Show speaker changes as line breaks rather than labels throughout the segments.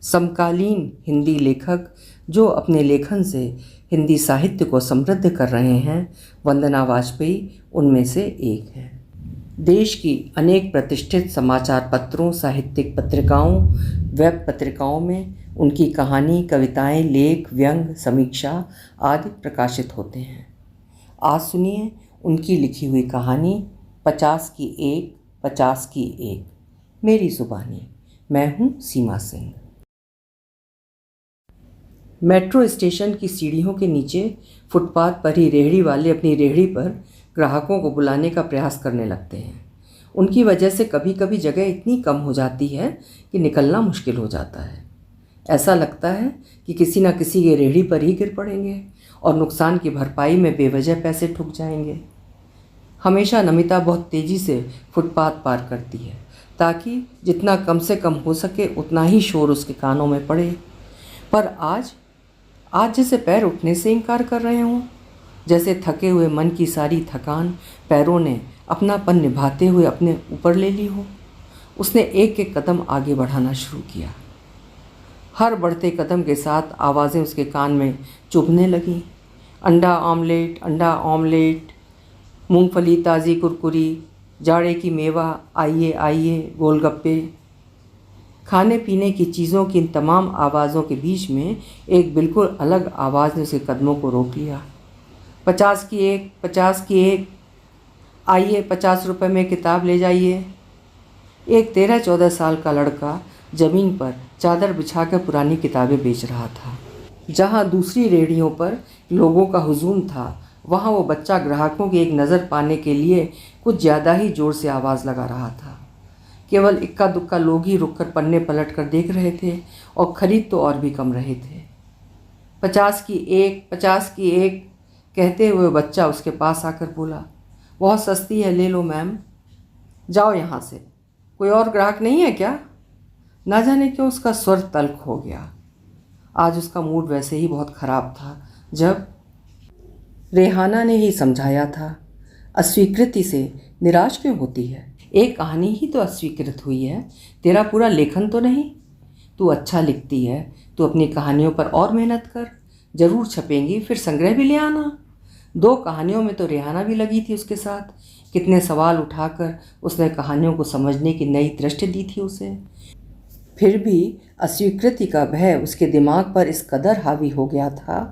समकालीन हिंदी लेखक जो अपने लेखन से हिंदी साहित्य को समृद्ध कर रहे हैं, वंदना वाजपेयी उनमें से एक हैं। देश की अनेक प्रतिष्ठित समाचार पत्रों, साहित्यिक पत्रिकाओं, वेब पत्रिकाओं में उनकी कहानी, कविताएं, लेख, व्यंग, समीक्षा आदि प्रकाशित होते हैं। आज सुनिए उनकी लिखी हुई कहानी 50 की एक, 50 की एक, मेरी ज़ुबानी। मैं हूँ सीमा सिंह। मेट्रो स्टेशन की सीढ़ियों के नीचे फुटपाथ पर ही रेहड़ी वाले अपनी रेहड़ी पर ग्राहकों को बुलाने का प्रयास करने लगते हैं। उनकी वजह से कभी कभी जगह इतनी कम हो जाती है कि निकलना मुश्किल हो जाता है। ऐसा लगता है कि किसी न किसी के रेहड़ी पर ही गिर पड़ेंगे और नुकसान की भरपाई में बेवजह पैसे ठुक जाएंगे। हमेशा नमिता बहुत तेज़ी से फुटपाथ पार करती है ताकि जितना कम से कम हो सके उतना ही शोर उसके कानों में पड़े। पर आज जैसे पैर उठने से इनकार कर रहे हों, जैसे थके हुए मन की सारी थकान पैरों ने अपनापन निभाते हुए अपने ऊपर ले ली हो। उसने एक एक कदम आगे बढ़ाना शुरू किया। हर बढ़ते कदम के साथ आवाज़ें उसके कान में चुभने लगीं। अंडा ऑमलेट, अंडा ऑमलेट, मूंगफली ताज़ी कुरकुरी, जाड़े की मेवा, आइए आइए, गोलगप्पे। खाने पीने की चीज़ों की इन तमाम आवाज़ों के बीच में एक बिल्कुल अलग आवाज़ ने उसके कदमों को रोक लिया। 50 की एक, 50 की एक, आइए 50 रुपये में किताब ले जाइए। एक 13-14 साल का लड़का ज़मीन पर चादर बिछाकर पुरानी किताबें बेच रहा था। जहाँ दूसरी रेहड़ियों पर लोगों का हुजूम था, वहाँ वो बच्चा ग्राहकों की एक नज़र पाने के लिए कुछ ज़्यादा ही ज़ोर से आवाज़ लगा रहा था। केवल इक्का दुक्का लोग ही रुककर पन्ने पलट कर देख रहे थे और ख़रीद तो और भी कम रहे थे। 50 की एक, 50 की एक कहते हुए बच्चा उसके पास आकर बोला, बहुत सस्ती है, ले लो मैम। जाओ यहाँ से, कोई और ग्राहक नहीं है क्या? ना जाने क्यों उसका स्वर तल्ख हो गया। आज उसका मूड वैसे ही बहुत ख़राब था जब रेहाना ने ही समझाया था, अस्वीकृति से निराश क्यों होती है? एक कहानी ही तो अस्वीकृत हुई है, तेरा पूरा लेखन तो नहीं। तू अच्छा लिखती है, तू अपनी कहानियों पर और मेहनत कर, ज़रूर छपेंगी, फिर संग्रह भी ले आना। 2 कहानियों में तो रेहाना भी लगी थी उसके साथ। कितने सवाल उठाकर उसने कहानियों को समझने की नई दृष्टि दी थी उसे। फिर भी अस्वीकृति का भय उसके दिमाग पर इस कदर हावी हो गया था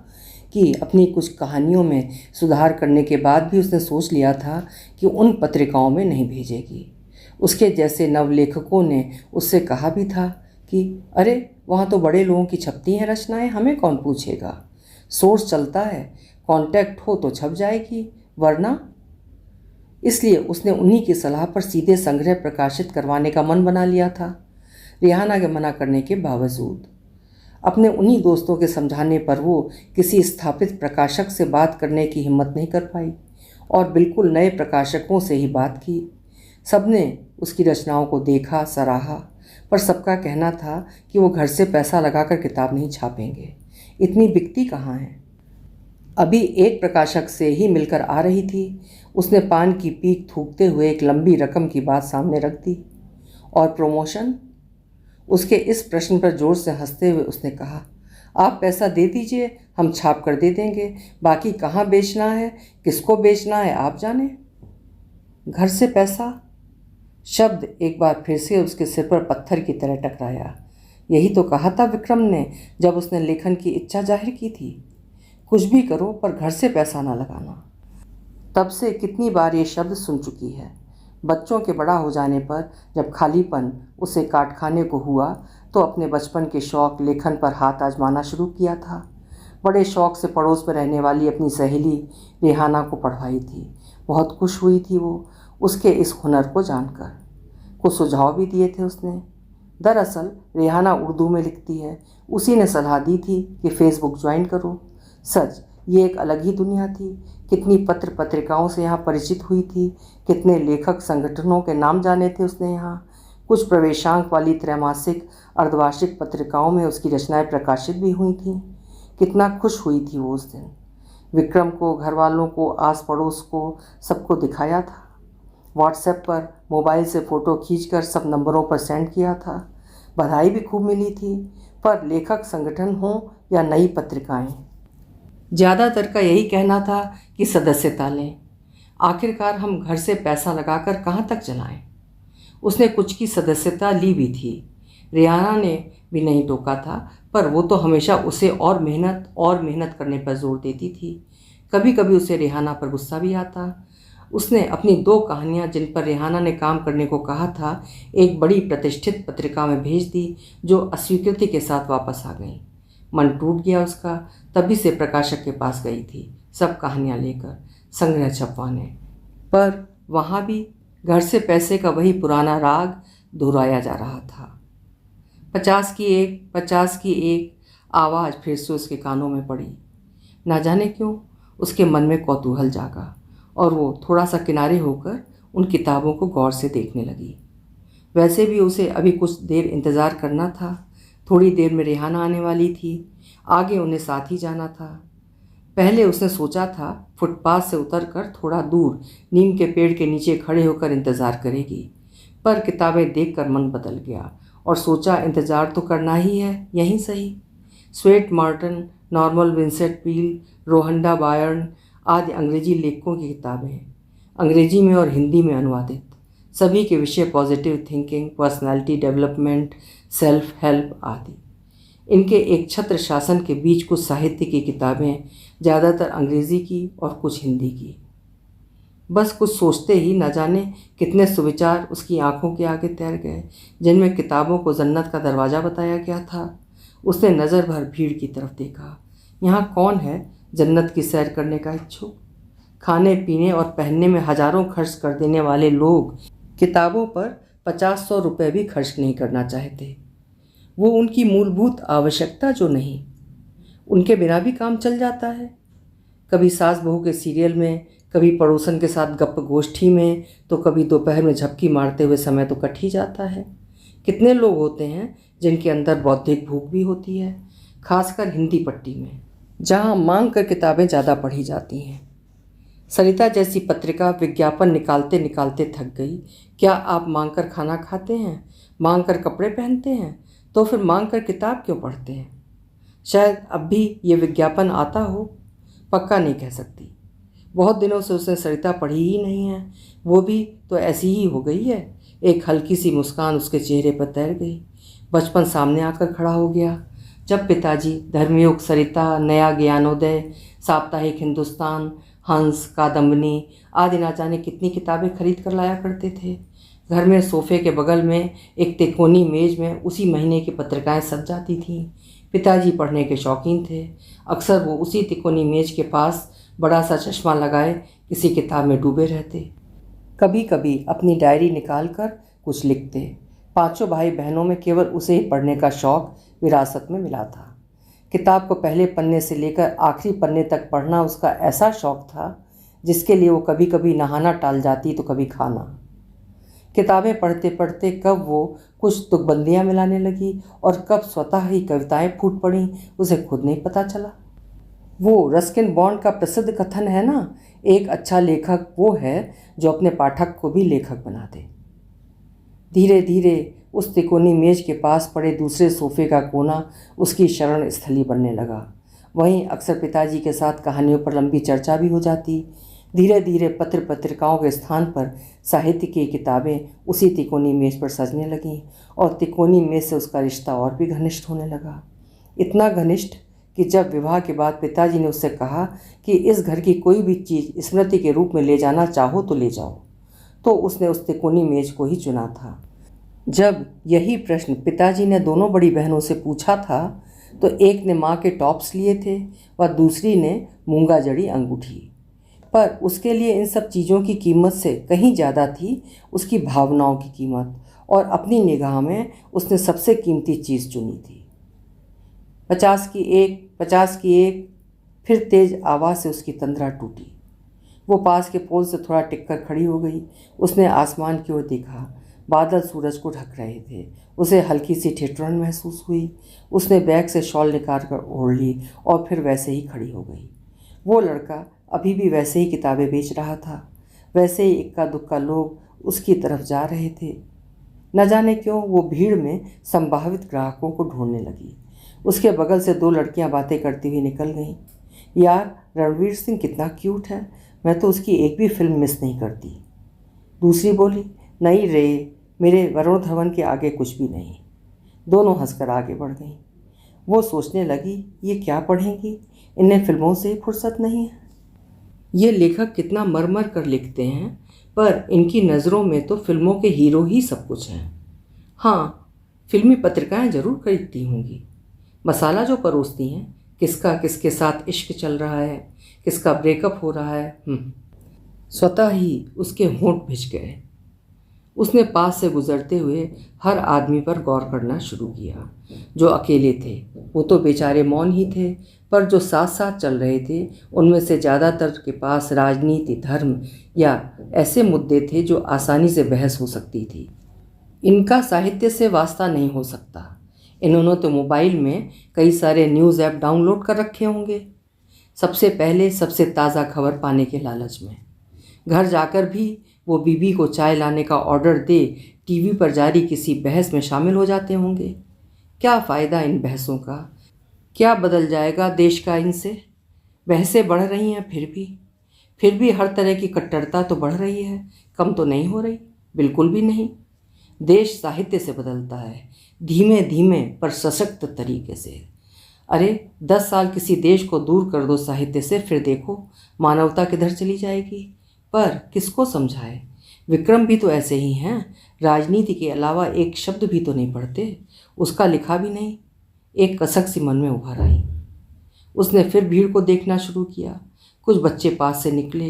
कि अपनी कुछ कहानियों में सुधार करने के बाद भी उसने सोच लिया था कि उन पत्रिकाओं में नहीं भेजेगी। उसके जैसे नवलेखकों ने उससे कहा भी था कि अरे वहाँ तो बड़े लोगों की छपती हैं रचनाएं, हमें कौन पूछेगा। सोर्स चलता है, कांटेक्ट हो तो छप जाएगी, वरना। इसलिए उसने उन्हीं की सलाह पर सीधे संग्रह प्रकाशित करवाने का मन बना लिया था, रेहाना के मना करने के बावजूद। अपने उन्हीं दोस्तों के समझाने पर वो किसी स्थापित प्रकाशक से बात करने की हिम्मत नहीं कर पाई और बिल्कुल नए प्रकाशकों से ही बात की। सबने उसकी रचनाओं को देखा, सराहा, पर सबका कहना था कि वो घर से पैसा लगाकर किताब नहीं छापेंगे, इतनी बिकती कहाँ है। अभी एक प्रकाशक से ही मिलकर आ रही थी, उसने पान की पीक थूकते हुए एक लंबी रकम की बात सामने रख दी। और प्रमोशन? उसके इस प्रश्न पर जोर से हंसते हुए उसने कहा, आप पैसा दे दीजिए, हम छाप कर दे देंगे, बाकी कहाँ बेचना है, किसको बेचना है आप जाने। घर से पैसा शब्द एक बार फिर से उसके सिर पर पत्थर की तरह टकराया। यही तो कहा था विक्रम ने जब उसने लेखन की इच्छा जाहिर की थी, कुछ भी करो पर घर से पैसा ना लगाना। तब से कितनी बार ये शब्द सुन चुकी है। बच्चों के बड़ा हो जाने पर जब खालीपन उसे काट खाने को हुआ तो अपने बचपन के शौक लेखन पर हाथ आजमाना शुरू किया था। बड़े शौक से पड़ोस में रहने वाली अपनी सहेली रेहाना को पढ़वाई थी। बहुत खुश हुई थी वो उसके इस हुनर को जानकर। कुछ सुझाव भी दिए थे उसने। दरअसल रेहाना उर्दू में लिखती है, उसी ने सलाह दी थी कि फेसबुक ज्वाइन करो। सच ये एक अलग ही दुनिया थी। कितनी पत्र पत्रिकाओं से यहाँ परिचित हुई थी, कितने लेखक संगठनों के नाम जाने थे उसने यहाँ। कुछ प्रवेशांक वाली त्रैमासिक अर्धवार्षिक पत्रिकाओं में उसकी रचनाएं प्रकाशित भी हुई थीं। कितना खुश हुई थी वो उस दिन। विक्रम को, घर वालों को, आस पड़ोस को, सबको दिखाया था। व्हाट्सएप पर मोबाइल से फ़ोटो खींचकर सब नंबरों पर सेंड किया था। बधाई भी खूब मिली थी, पर लेखक संगठन हो या नई पत्रिकाएं, ज़्यादातर का यही कहना था कि सदस्यता लें। आखिरकार हम घर से पैसा लगाकर कहाँ तक चलाएं। उसने कुछ की सदस्यता ली भी थी। रियाना ने भी नहीं टोका था, पर वो तो हमेशा उसे और मेहनत करने पर जोर देती थी। कभी कभी उसे रिहाना पर गुस्सा भी आता। उसने अपनी 2 कहानियाँ जिन पर रिहाना ने काम करने को कहा था, एक बड़ी प्रतिष्ठित पत्रिका में भेज दी, जो अस्वीकृति के साथ वापस आ गई। मन टूट गया उसका। तभी से प्रकाशक के पास गई थी, सब कहानियाँ लेकर संग्रह छपवाने। पर वहाँ भी घर से पैसे का वही पुराना राग दोहराया जा रहा था। 50 की एक, 50 की एक आवाज़ फिर से उसके कानों में पड़ी। ना जाने क्यों उसके मन में कौतूहल जागा और वो थोड़ा सा किनारे होकर उन किताबों को गौर से देखने लगी। वैसे भी उसे अभी कुछ देर इंतज़ार करना था। थोड़ी देर में रिहाना आने वाली थी। आगे उन्हें साथ ही जाना था। पहले उसने सोचा था फुटपाथ से उतरकर थोड़ा दूर नीम के पेड़ के नीचे खड़े होकर इंतज़ार करेगी, पर किताबें देखकर मन बदल गया और सोचा इंतज़ार तो करना ही है, यहीं सही। Sweat Marton, Norman Vincent Peale, रोहंडा Bayern आदि अंग्रेजी लेखकों की किताबें, अंग्रेजी में और हिंदी में अनुवादित, सभी के विषय positive thinking, personality development, self help आदि। इनके एक छत्र शासन के बीच कुछ साहित्य की किताबें, ज़्यादातर अंग्रेज़ी की और कुछ हिंदी की। बस कुछ सोचते ही न जाने कितने सुविचार उसकी आंखों के आगे तैर गए, जिनमें किताबों को जन्नत का दरवाज़ा बताया गया था। उसने नज़र भर भीड़ की तरफ देखा। यहाँ कौन है जन्नत की सैर करने का इच्छुक? खाने पीने और पहनने में हज़ारों खर्च कर देने वाले लोग किताबों पर 50-100 रुपये भी खर्च नहीं करना चाहते। वो उनकी मूलभूत आवश्यकता जो नहीं, उनके बिना भी काम चल जाता है। कभी सास बहू के सीरियल में, कभी पड़ोसन के साथ गप्प गोष्ठी में, तो कभी दोपहर में झपकी मारते हुए समय तो कट ही जाता है। कितने लोग होते हैं जिनके अंदर बौद्धिक भूख भी होती है, खासकर हिंदी पट्टी में, जहाँ मांग कर किताबें ज़्यादा पढ़ी जाती हैं। सरिता जैसी पत्रिका विज्ञापन निकालते निकालते थक गई। क्या आप मांग कर खाना खाते हैं, मांग कर कपड़े पहनते हैं, तो फिर मांग कर किताब क्यों पढ़ते हैं? शायद अब भी ये विज्ञापन आता हो, पक्का नहीं कह सकती। बहुत दिनों से उसने सरिता पढ़ी ही नहीं है। वो भी तो ऐसी ही हो गई है। एक हल्की सी मुस्कान उसके चेहरे पर तैर गई। बचपन सामने आकर खड़ा हो गया, जब पिताजी धर्मयुग, सरिता, नया ज्ञानोदय, साप्ताहिक हिंदुस्तान, हंस, कादम्बनी आदि ना जाने कितनी किताबें खरीद कर लाया करते थे। घर में सोफे के बगल में एक तिकोनी मेज में उसी महीने की पत्रिकाएं सज जाती थीं। पिताजी पढ़ने के शौकीन थे। अक्सर वो उसी तिकोनी मेज के पास बड़ा सा चश्मा लगाए किसी किताब में डूबे रहते। कभी कभी अपनी डायरी निकाल कर कुछ लिखते। 5 भाई बहनों में केवल उसे ही पढ़ने का शौक विरासत में मिला था। किताब को पहले पन्ने से लेकर आखिरी पन्ने तक पढ़ना उसका ऐसा शौक था जिसके लिए वो कभी कभी नहाना टाल जाती तो कभी खाना। किताबें पढ़ते पढ़ते कब वो कुछ तुकबंदियाँ मिलाने लगी और कब स्वतः ही कविताएं फूट पड़ीं, उसे खुद नहीं पता चला। वो रस्किन बॉन्ड का प्रसिद्ध कथन है ना, एक अच्छा लेखक वो है जो अपने पाठक को भी लेखक बना दे। धीरे धीरे उस तिकोनी मेज के पास पड़े दूसरे सोफे का कोना उसकी शरण स्थली बनने लगा। वहीं अक्सर पिताजी के साथ कहानियों पर लंबी चर्चा भी हो जाती। धीरे धीरे पत्र पत्रिकाओं के स्थान पर साहित्य की किताबें उसी तिकोनी मेज पर सजने लगीं और तिकोनी मेज से उसका रिश्ता और भी घनिष्ठ होने लगा। इतना घनिष्ठ कि जब विवाह के बाद पिताजी ने उससे कहा कि इस घर की कोई भी चीज़ स्मृति के रूप में ले जाना चाहो तो ले जाओ, तो उसने उस तिकोनी मेज को ही चुना था। जब यही प्रश्न पिताजी ने दोनों बड़ी बहनों से पूछा था तो एक ने माँ के टॉप्स लिए थे व दूसरी ने मूंगा जड़ी अंगूठी, पर उसके लिए इन सब चीज़ों की कीमत से कहीं ज़्यादा थी उसकी भावनाओं की कीमत, और अपनी निगाह में उसने सबसे कीमती चीज़ चुनी थी। 50 की एक, 50 की एक, फिर तेज आवाज़ से उसकी तंद्रा टूटी। वो पास के पोल से थोड़ा टिककर खड़ी हो गई। उसने आसमान की ओर देखा। बादल सूरज को ढक रहे थे। उसे हल्की सी ठिठुरन महसूस हुई। उसने बैग से शॉल निकाल कर ओढ़ ली और फिर वैसे ही खड़ी हो गई। वो लड़का अभी भी वैसे ही किताबें बेच रहा था। वैसे ही इक्का दुक्का लोग उसकी तरफ जा रहे थे। न जाने क्यों वो भीड़ में संभावित ग्राहकों को ढूंढने लगी। उसके बगल से 2 लड़कियां बातें करती हुई निकल गईं। यार, रणवीर सिंह कितना क्यूट है, मैं तो उसकी एक भी फिल्म मिस नहीं करती। दूसरी बोली, नहीं रे, मेरे वरुण धवन के आगे कुछ भी नहीं। दोनों हंसकर आगे बढ़ गईं। वो सोचने लगी, ये क्या पढ़ेंगी, इन्हें फिल्मों से ही फुर्सत नहीं है। ये लेखक कितना मर कर लिखते हैं, पर इनकी नज़रों में तो फिल्मों के हीरो ही सब कुछ हैं। हाँ, फिल्मी पत्रिकाएं जरूर खरीदती होंगी। मसाला जो परोसती हैं, किसका किसके साथ इश्क चल रहा है, किसका ब्रेकअप हो रहा है, स्वतः ही उसके होंठ भिज गए। उसने पास से गुजरते हुए हर आदमी पर गौर करना शुरू किया। जो अकेले थे वो तो बेचारे मौन ही थे, पर जो साथ साथ चल रहे थे उनमें से ज़्यादातर के पास राजनीति, धर्म या ऐसे मुद्दे थे जो आसानी से बहस हो सकती थी। इनका साहित्य से वास्ता नहीं हो सकता। इन्होंने तो मोबाइल में कई सारे न्यूज़ ऐप डाउनलोड कर रखे होंगे, सबसे पहले सबसे ताज़ा खबर पाने के लालच में। घर जाकर भी वो बीबी को चाय लाने का ऑर्डर दे टीवी पर जारी किसी बहस में शामिल हो जाते होंगे। क्या फ़ायदा इन बहसों का, क्या बदल जाएगा देश का इनसे। बहसें बढ़ रही हैं, फिर भी हर तरह की कट्टरता तो बढ़ रही है, कम तो नहीं हो रही, बिल्कुल भी नहीं। देश साहित्य से बदलता है, धीमे धीमे पर सशक्त तरीके से। अरे 10 साल किसी देश को दूर कर दो साहित्य से, फिर देखो मानवता किधर चली जाएगी। पर किसको समझाए, विक्रम भी तो ऐसे ही हैं, राजनीति के अलावा एक शब्द भी तो नहीं पढ़ते, उसका लिखा भी नहीं। एक कसक सी मन में उभर आई। उसने फिर भीड़ को देखना शुरू किया। कुछ बच्चे पास से निकले,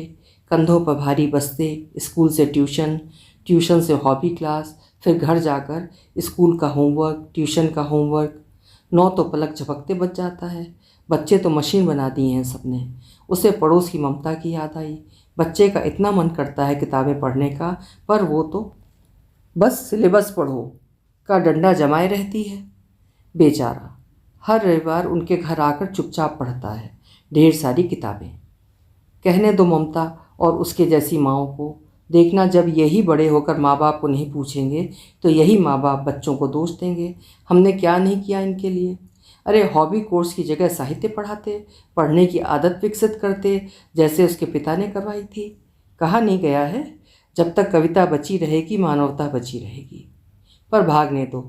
कंधों पर भारी बस्ते, स्कूल से ट्यूशन, ट्यूशन से हॉबी क्लास, फिर घर जाकर स्कूल का होमवर्क, ट्यूशन का होमवर्क। 9 तो पलक झपकते बच जाता है। बच्चे तो मशीन बना दिए हैं सबने। उसे पड़ोस की ममता की याद आई। बच्चे का इतना मन करता है किताबें पढ़ने का, पर वो तो बस सिलेबस पढ़ो का डंडा जमाए रहती है। बेचारा हर रविवार उनके घर आकर चुपचाप पढ़ता है ढेर सारी किताबें। कहने दो ममता और उसके जैसी माँओं को, देखना जब यही बड़े होकर माँ बाप को नहीं पूछेंगे तो यही माँ बाप बच्चों को दोष देंगे, हमने क्या नहीं किया इनके लिए। अरे हॉबी कोर्स की जगह साहित्य पढ़ाते, पढ़ने की आदत विकसित करते, जैसे उसके पिता ने करवाई थी। कहा नहीं गया है, जब तक कविता बची रहेगी मानवता बची रहेगी। पर भागने दो,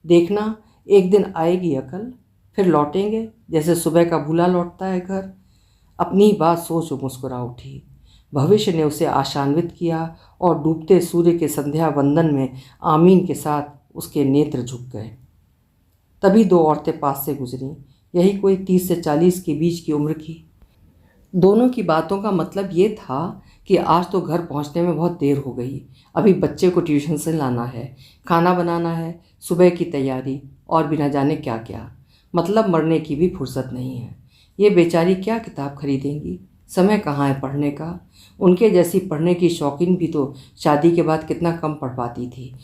देखना एक दिन आएगी अकल, फिर लौटेंगे जैसे सुबह का भूला लौटता है घर। अपनी ही बात सोच मुस्कुरा उठी। भविष्य ने उसे आशान्वित किया और डूबते सूर्य के संध्या वंदन में आमीन के साथ उसके नेत्र झुक गए। तभी 2 औरतें पास से गुजरीं, यही कोई 30 से 40 के बीच की उम्र की। दोनों की बातों का मतलब ये था कि आज तो घर पहुंचने में बहुत देर हो गई, अभी बच्चे को ट्यूशन से लाना है, खाना बनाना है, सुबह की तैयारी और भी न जाने क्या क्या। मतलब मरने की भी फुर्सत नहीं है। ये बेचारी क्या किताब खरीदेंगी, समय कहाँ है पढ़ने का। उनके जैसी पढ़ने की शौकीन भी तो शादी के बाद कितना कम पढ़ पाती थी,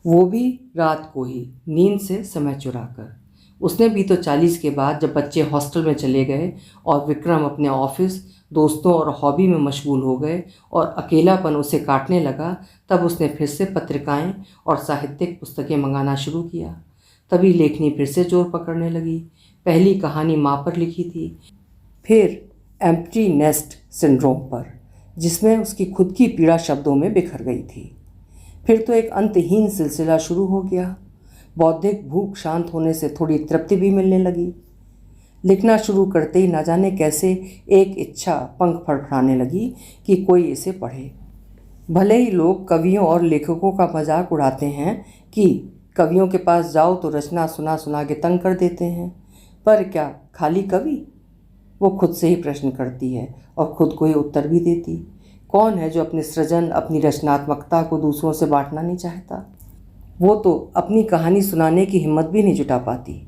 वो भी रात को ही नींद से समय चुराकर। उसने भी तो 40 के बाद जब बच्चे हॉस्टल में चले गए और विक्रम अपने ऑफिस, दोस्तों और हॉबी में मशगूल हो गए और अकेलापन उसे काटने लगा, तब उसने फिर से पत्रिकाएं और साहित्यिक पुस्तकें मंगाना शुरू किया। तभी लेखनी फिर से जोर पकड़ने लगी। पहली कहानी माँ पर लिखी थी, फिर एम्प्टी नेस्ट सिंड्रोम पर, जिसमें उसकी खुद की पीड़ा शब्दों में बिखर गई थी। फिर तो एक अंतहीन सिलसिला शुरू हो गया। बौद्धिक भूख शांत होने से थोड़ी तृप्ति भी मिलने लगी। लिखना शुरू करते ही न जाने कैसे एक इच्छा पंख फड़फड़ाने लगी कि कोई इसे पढ़े। भले ही लोग कवियों और लेखकों का मजाक उड़ाते हैं कि कवियों के पास जाओ तो रचना सुना सुना के तंग कर देते हैं, पर क्या खाली कवि? वो खुद से ही प्रश्न करती है और खुद को ही उत्तर भी देती। कौन है जो अपने सृजन, अपनी रचनात्मकता को दूसरों से बांटना नहीं चाहता? वो तो अपनी कहानी सुनाने की हिम्मत भी नहीं जुटा पाती।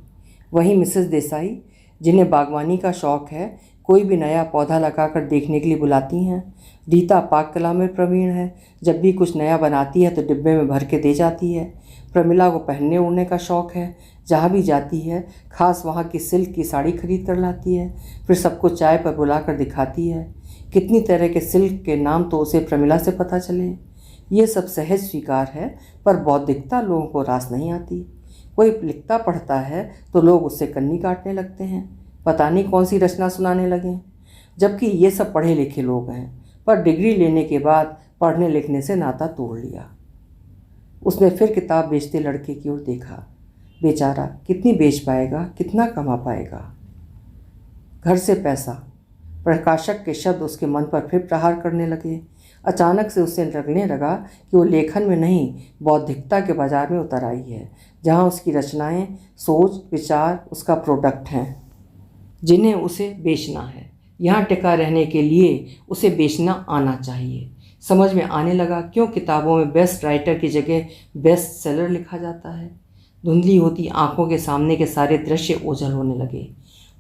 वहीं मिसेस देसाई, जिन्हें बागवानी का शौक़ है, कोई भी नया पौधा लगाकर देखने के लिए बुलाती हैं। रीता पाक कला में प्रवीण है, जब भी कुछ नया बनाती है तो डिब्बे में भर के दे जाती है। प्रमिला को पहनने ओढ़ने का शौक़ है, जहाँ भी जाती है खास वहाँ की सिल्क की साड़ी खरीद कर लाती है, फिर सबको चाय पर बुलाकर दिखाती है। कितनी तरह के सिल्क के नाम तो उसे प्रमिला से पता चले। ये सब सहज स्वीकार है, पर बौद्धिकता लोगों को रास नहीं आती। कोई लिखता पढ़ता है तो लोग उससे कन्नी काटने लगते हैं, पता नहीं कौन सी रचना सुनाने लगे, जबकि ये सब पढ़े लिखे लोग हैं, पर डिग्री लेने के बाद पढ़ने लिखने से नाता तोड़ लिया। उसने फिर किताब बेचते लड़के की ओर देखा। बेचारा कितनी बेच पाएगा, कितना कमा पाएगा। घर से पैसा, प्रकाशक के शब्द उसके मन पर फिर प्रहार करने लगे। अचानक से उसे लगने लगा कि वो लेखन में नहीं, बौद्धिकता के बाजार में उतर आई है, जहाँ उसकी रचनाएं, सोच, विचार उसका प्रोडक्ट हैं, जिन्हें उसे बेचना है। यहाँ टिका रहने के लिए उसे बेचना आना चाहिए। समझ में आने लगा क्यों किताबों में बेस्ट राइटर की जगह बेस्ट सेलर लिखा जाता है। धुंधली होती आंखों के सामने के सारे दृश्य ओझल होने लगे।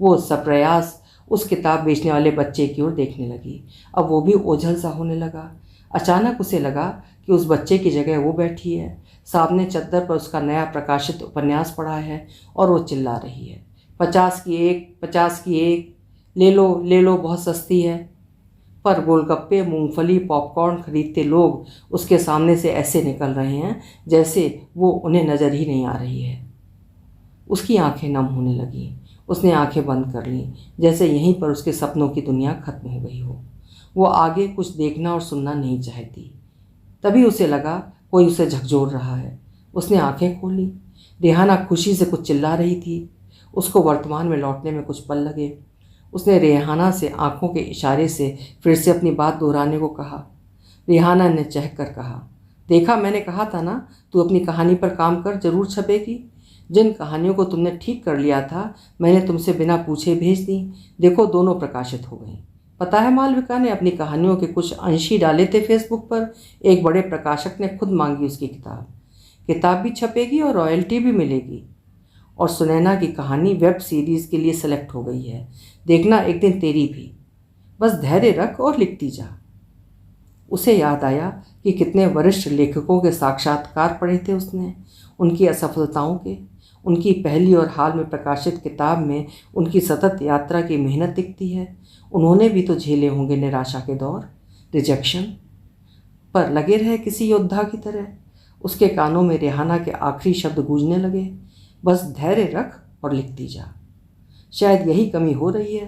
वो सप्रयास उस किताब बेचने वाले बच्चे की ओर देखने लगी। अब वो भी ओझल सा होने लगा। अचानक उसे लगा कि उस बच्चे की जगह वो बैठी है। सामने चद्दर पर उसका नया प्रकाशित उपन्यास पड़ा है और वो चिल्ला रही है, 50 की एक, 50 की एक, ले लो, बहुत सस्ती है। पर गोलगप्पे, मूंगफली, पॉपकॉर्न खरीदते लोग उसके सामने से ऐसे निकल रहे हैं जैसे वो उन्हें नज़र ही नहीं आ रही है। उसकी आंखें नम होने लगीं। उसने आंखें बंद कर लीं, जैसे यहीं पर उसके सपनों की दुनिया खत्म हो गई हो। वो आगे कुछ देखना और सुनना नहीं चाहती। तभी उसे लगा कोई उसे झकझोर रहा है। उसने आंखें खोली। रेहाना खुशी से कुछ चिल्ला रही थी। उसको वर्तमान में लौटने में कुछ पल लगे। उसने रेहाना से आंखों के इशारे से फिर से अपनी बात दोहराने को कहा। रेहाना ने चहक कर कहा, देखा, मैंने कहा था ना, तू अपनी कहानी पर काम कर, जरूर छपेगी। जिन कहानियों को तुमने ठीक कर लिया था, मैंने तुमसे बिना पूछे भेज दी। देखो, दोनों प्रकाशित हो गई। पता है, मालविका ने अपनी कहानियों के कुछ अंश ही डाले थे फेसबुक पर। एक बड़े प्रकाशक ने खुद मांगी उसकी किताब। किताब भी छपेगी और रॉयल्टी भी मिलेगी। और सुनैना की कहानी वेब सीरीज़ के लिए सेलेक्ट हो गई है। देखना, एक दिन तेरी भी। बस धैर्य रख और लिखती जा। उसे याद आया कि कितने वरिष्ठ लेखकों के साक्षात्कार पढ़े थे उसने, उनकी असफलताओं के। उनकी पहली और हाल में प्रकाशित किताब में उनकी सतत यात्रा की मेहनत दिखती है। उन्होंने भी तो झेले होंगे निराशा के दौर, रिजेक्शन, पर लगे रहे किसी योद्धा की तरह। उसके कानों में रेहाना के आखिरी शब्द गूंजने लगे, बस धैर्य रख और लिखती जा। शायद यही कमी हो रही है।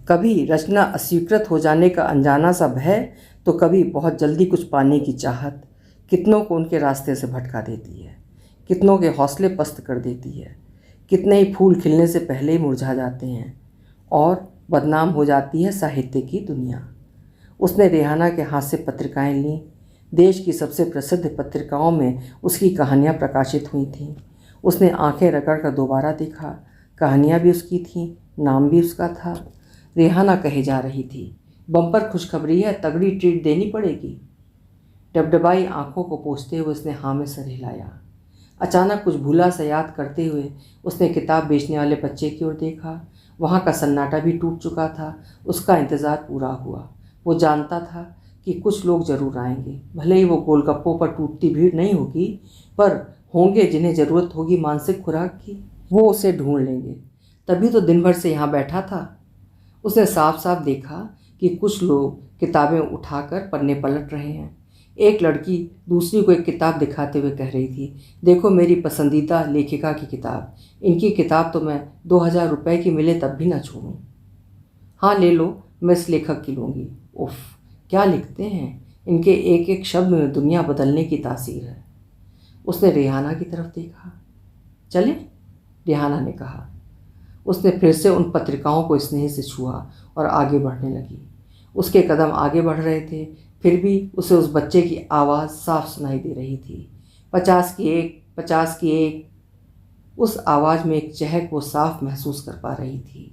कभी रचना अस्वीकृत हो जाने का अनजाना सा भय, तो कभी बहुत जल्दी कुछ पाने की चाहत कितनों को उनके रास्ते से भटका देती है, कितनों के हौसले पस्त कर देती है। कितने ही फूल खिलने से पहले ही मुरझा जाते हैं और बदनाम हो जाती है साहित्य की दुनिया। उसने रेहाना के हाथ से पत्रिकाएं लीं। देश की सबसे प्रसिद्ध पत्रिकाओं में उसकी कहानियाँ प्रकाशित हुई थीं। उसने आंखें रगड़ कर दोबारा देखा। कहानियाँ भी उसकी थीं, नाम भी उसका था। रेहाना कहे जा रही थी, बम्पर खुशखबरी है, तगड़ी ट्रीट देनी पड़ेगी। डबडबाई आंखों को पोंछते हुए उसने हाँ में सर हिलाया। अचानक कुछ भूला सा याद करते हुए उसने किताब बेचने वाले बच्चे की ओर देखा। वहाँ का सन्नाटा भी टूट चुका था। उसका इंतज़ार पूरा हुआ। वो जानता था कि कुछ लोग ज़रूर आएंगे, भले ही वो गोलगप्पों पर टूटती भीड़ नहीं होगी, पर होंगे जिन्हें ज़रूरत होगी मानसिक खुराक की। वो उसे ढूंढ लेंगे। तभी तो दिन भर से यहाँ बैठा था। उसने साफ साफ देखा कि कुछ लोग किताबें उठाकर पन्ने पलट रहे हैं। एक लड़की दूसरी को एक किताब दिखाते हुए कह रही थी, देखो, मेरी पसंदीदा लेखिका की किताब। इनकी किताब तो मैं 2000 रुपये की मिले तब भी ना छोड़ूं। हाँ, ले लो, मैं इस लेखक की लूँगी। उफ, क्या लिखते हैं। इनके एक एक शब्द में दुनिया बदलने की तासीर है। उसने रेहाना की तरफ देखा। चले, रेहाना ने कहा। उसने फिर से उन पत्रिकाओं को स्नेह से छुआ और आगे बढ़ने लगी। उसके कदम आगे बढ़ रहे थे, फिर भी उसे उस बच्चे की आवाज़ साफ सुनाई दे रही थी, 50 की एक, 50 की एक। उस आवाज़ में एक चहक वो साफ महसूस कर पा रही थी।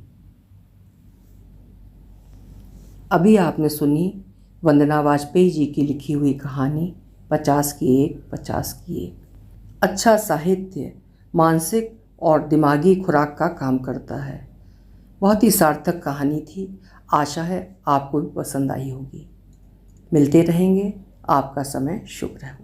अभी आपने सुनी वंदना वाजपेयी जी की लिखी हुई कहानी 50 की एक, 50 की एक। अच्छा साहित्य मानसिक और दिमागी खुराक का काम करता है। बहुत ही सार्थक कहानी थी। आशा है आपको भी पसंद आई होगी। मिलते रहेंगे। आपका समय शुभ रहे।